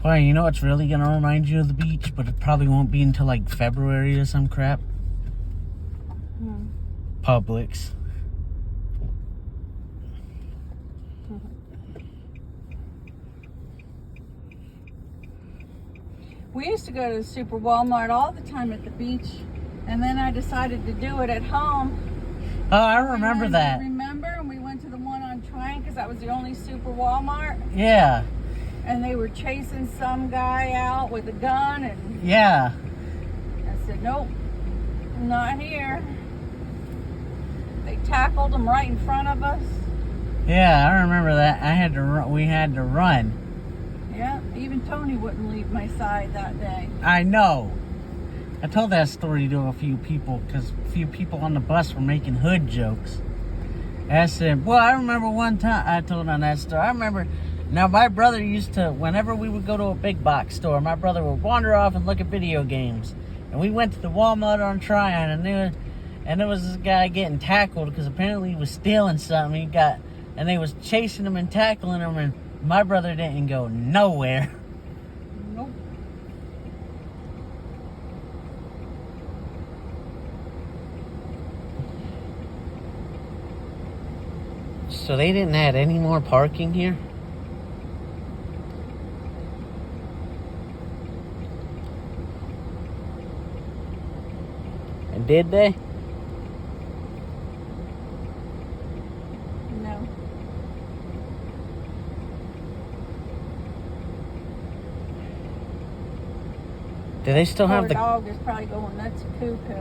Boy, you know what's really gonna remind you of the beach, but it probably won't be until like February or some crap? Publix. We used to go to the Super Walmart all the time at the beach, and then I decided to do it at home. Oh, I remember that. Remember? And we went to the one on Tryon because that was the only Super Walmart. Yeah. And they were chasing some guy out with a gun, and yeah. I said, nope, not here. They tackled him right in front of us. Yeah, I remember that. We had to run. Yeah, even Tony wouldn't leave my side that day. I know. I told that story to a few people because a few people on the bus were making hood jokes. And I said, well, I remember one time I told on that story. I remember, now my brother used to, whenever we would go to a big box store, my brother would wander off and look at video games. And we went to the Walmart on Tryon, and there was this guy getting tackled because apparently he was stealing something. And they was chasing him and tackling him, and my brother didn't go nowhere. Nope. So they didn't add any more parking here? And did they? No. Do they still have Poor the... dog is probably going nuts cuckoo.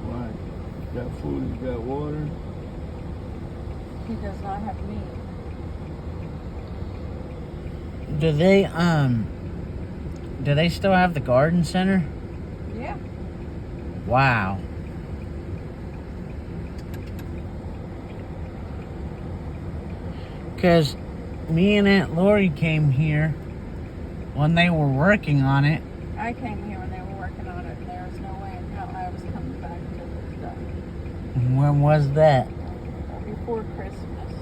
Why? He's got food, he's got water. He does not have meat. Do they still have the garden center? Yeah. Wow. Because me and Aunt Lori came here when they were working on it. I came here when they were working on it, and there was no way in hell I was coming back until it was done. When was that? Before Christmas.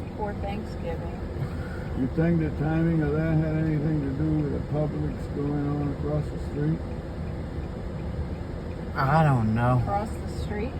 Before Thanksgiving. You think the timing of that had anything to do with the Publix going on across the street? I don't know. Across the street?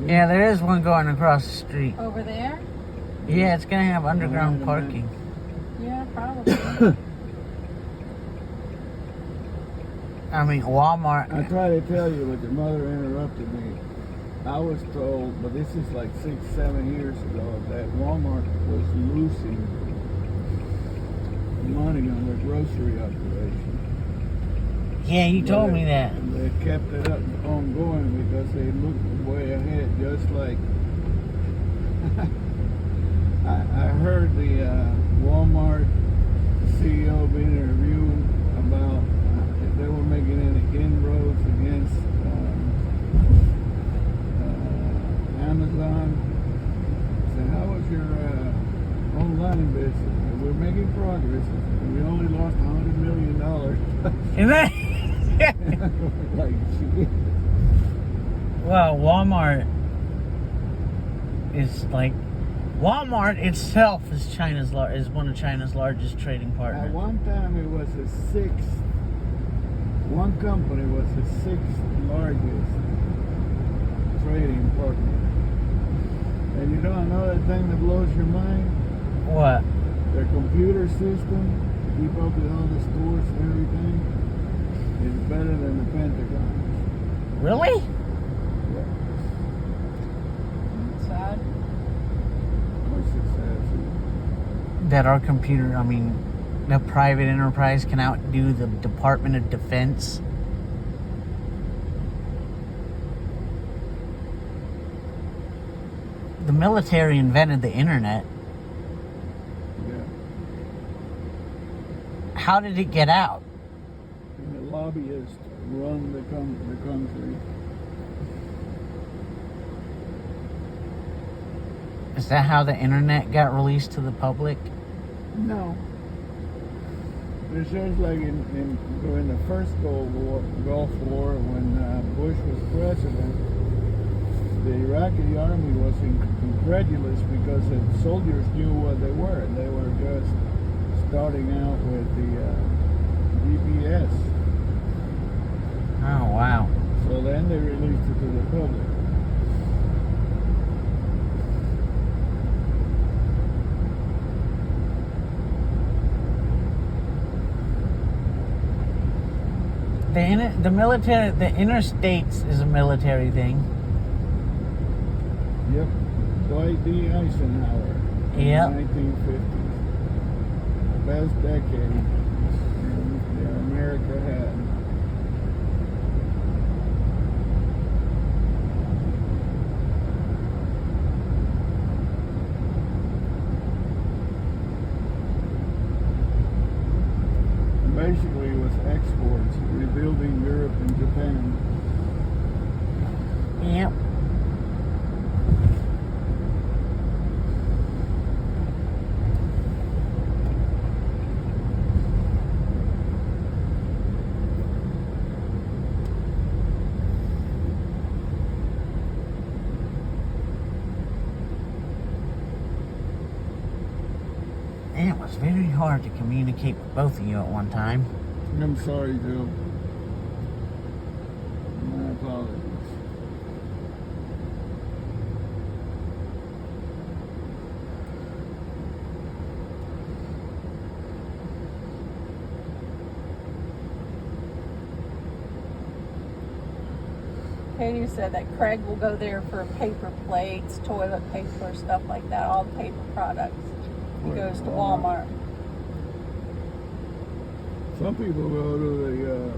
Yeah, there is one going across the street. Over there? Yeah, it's going to have underground parking. Yeah, probably. I mean, Walmart. I tried to tell you, but your mother interrupted me. I was told, but this is like 6-7 years ago, that Walmart was losing money on their grocery operation. Yeah, you told me that. And they kept it up ongoing because they looked way ahead, just like I heard the Walmart CEO being interviewed about if they were making any inroads against Amazon. I said, how was your online business? We're making progress. We only lost $100 million. Isn't that? Like, shit. Well, Walmart is like... Walmart itself is one of China's largest trading At partners. one time, it was the sixth. One company was the sixth largest trading partner. And you know another thing that blows your mind? What? Their computer system to keep up with all the stores and everything is better than the Pentagon. Really? Yeah. That's sad. What's it sad? That our computer, I mean, the private enterprise can outdo the Department of Defense. The military invented the internet. Yeah. How did it get out? And the lobbyists run the country. Is that how the internet got released to the public? No. It's just like during the first Gulf War, when Bush was president, the Iraqi army was incredulous because the soldiers knew what they were. They were just starting out with the GPS. Oh, wow. So then they released it to the public. The military, the interstates is a military thing. Yep. Dwight D. Eisenhower. In Yep. the 1950s. The best decade that America had. Basically, it was exports, rebuilding Europe and Japan. Yep. And it was very hard to communicate with both of you at one time. I'm sorry, Joe. My apologies. Katie said that Craig will go there for paper plates, toilet paper, stuff like that, all the paper products. He goes to Walmart. Some people go to the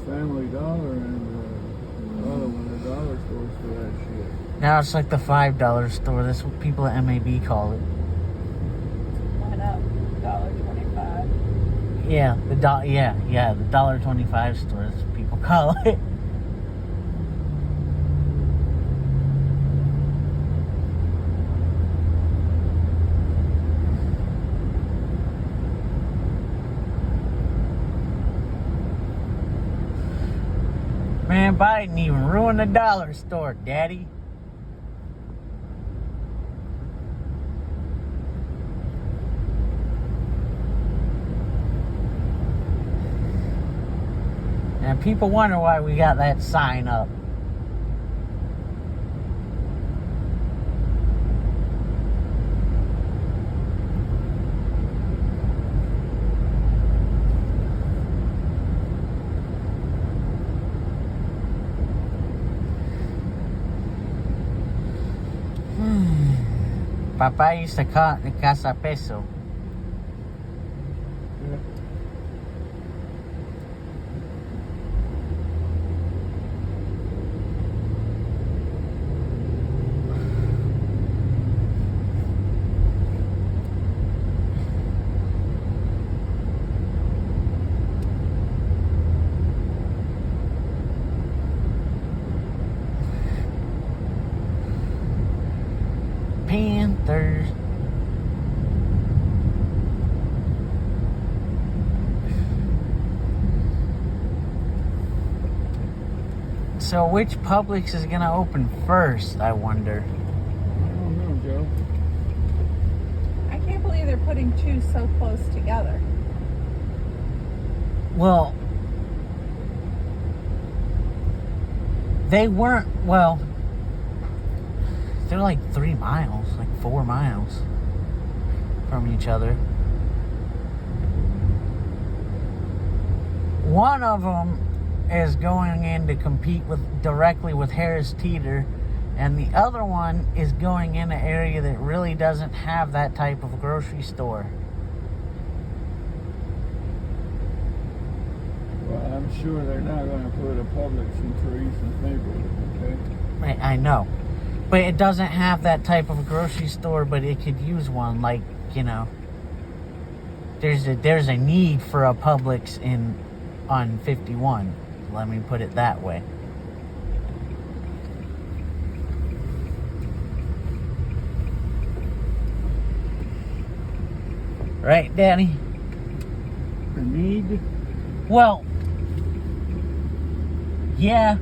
Family Dollar and other one, the dollar stores for that shit. Now it's like the $5 store. That's what people at MAB call it. Went up $1.25. Yeah, the $1.25 store. That's what people call it. Man, Biden even ruined the dollar store, Daddy. And people wonder why we got that sign up. Papa used to call it the Casa Peso. Yeah. Panthers. So which Publix is gonna open first, I wonder? I don't know, Joe. I can't believe they're putting two so close together. Well, they weren't, well, they're like 3 miles, like 4 miles from each other. One of them is going in to compete directly with Harris Teeter, and the other one is going in an area that really doesn't have that type of grocery store. Well, I'm sure they're not going to put a Publix in Teresa's neighborhood, okay? I know. But it doesn't have that type of grocery store, but it could use one. Like, you know, there's a need for a Publix on 51. Let me put it that way. Right, Danny? The need? Well, yeah.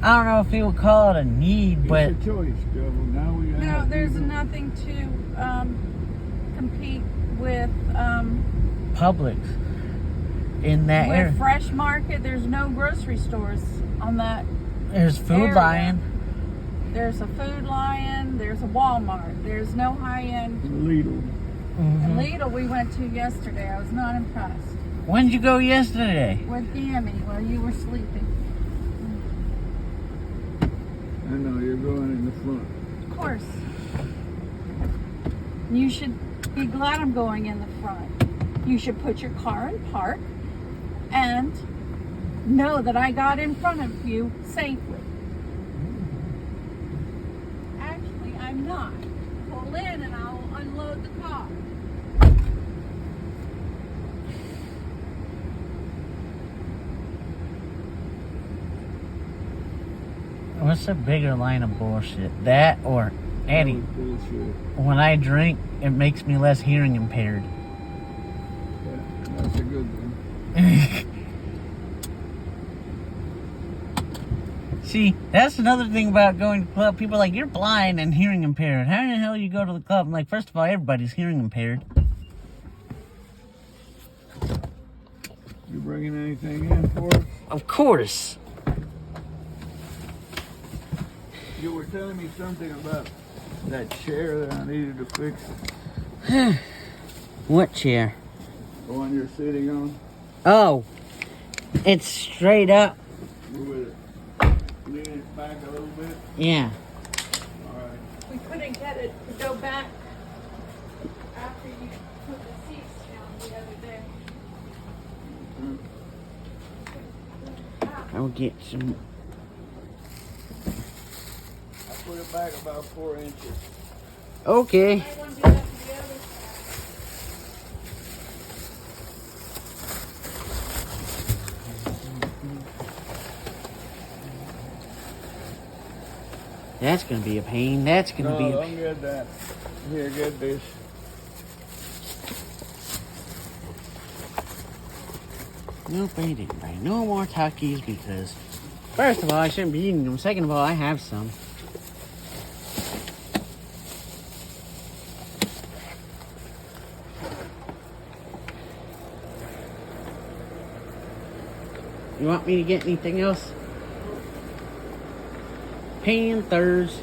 I don't know if you would call it a need, but It's a choice, Joe. Now we No, have there's people- nothing to compete with Publix in that area. with Fresh Market. There's no grocery stores on that. There's Food area. Lion. There's a Food Lion. There's a Walmart. There's no high-end. Lidl. And Lidl we went to yesterday. I was not impressed. When did you go yesterday? With Gammy while you were sleeping. I know you're going in the front. Of course. You should be glad I'm going in the front. You should put your car in park and know that I got in front of you safely. Actually, I'm not. Pull in and I'll unload the car. What's a bigger line of bullshit? That or Eddie? That was bullshit. When I drink, it makes me less hearing impaired. Yeah, that's a good one. See, that's another thing about going to the club. People are like, you're blind and hearing impaired. How in the hell you go to the club? I'm like, first of all, everybody's hearing impaired. You bringing anything in for us? Of course. You were telling me something about that chair that I needed to fix. What chair? The one you're sitting on. Oh, it's straight up. You with it. Lean it back a little bit. Yeah. All right. We couldn't get it to go back after you put the seats down the other day. I'll get some. I put it back about 4 inches. Okay. I want to do that to the other side. That's gonna be a pain. That's gonna be a don't pain. get that. Here, get this. Nope, I didn't buy no more Takis because, first of all, I shouldn't be eating them. Second of all, I have some. You want me to get anything else? Panthers.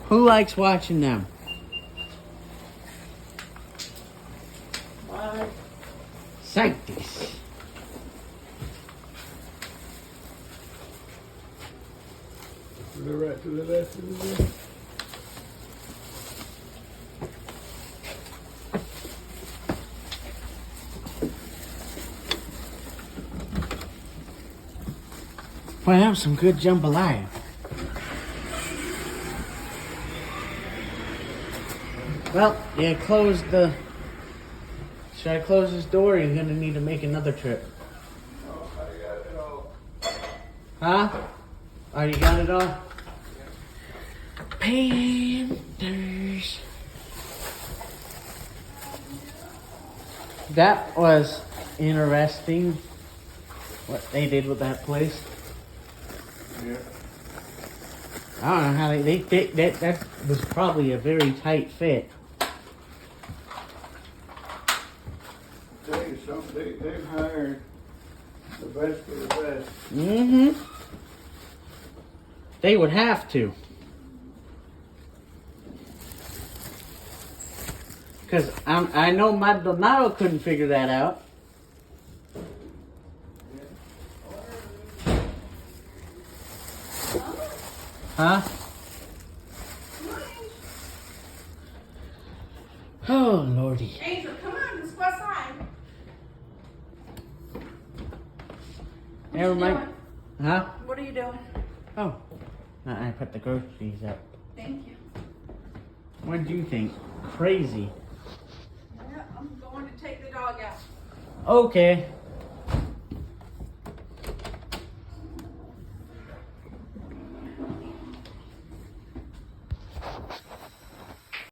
Who likes watching them? Sanctus. To the right, to the left, to the left. Well, that was some good jambalaya. Well, yeah, close the. Should I close this door or you're gonna need to make another trip? Oh, I got it all. Huh? Oh, you got it all? Panthers. That was interesting. What they did with that place. Yeah. I don't know how they fit that. That was probably a very tight fit. Tell you something, they've hired the best of the best. Mm-hmm. They would have to. Because I know Maldonado couldn't figure that out. Huh? Oh, Lordy. Angel, come on, let's go outside. Never mind. Huh? What are you doing? Oh. I put the groceries up. Thank you. What do you think? Crazy. Yeah, I'm going to take the dog out. Okay.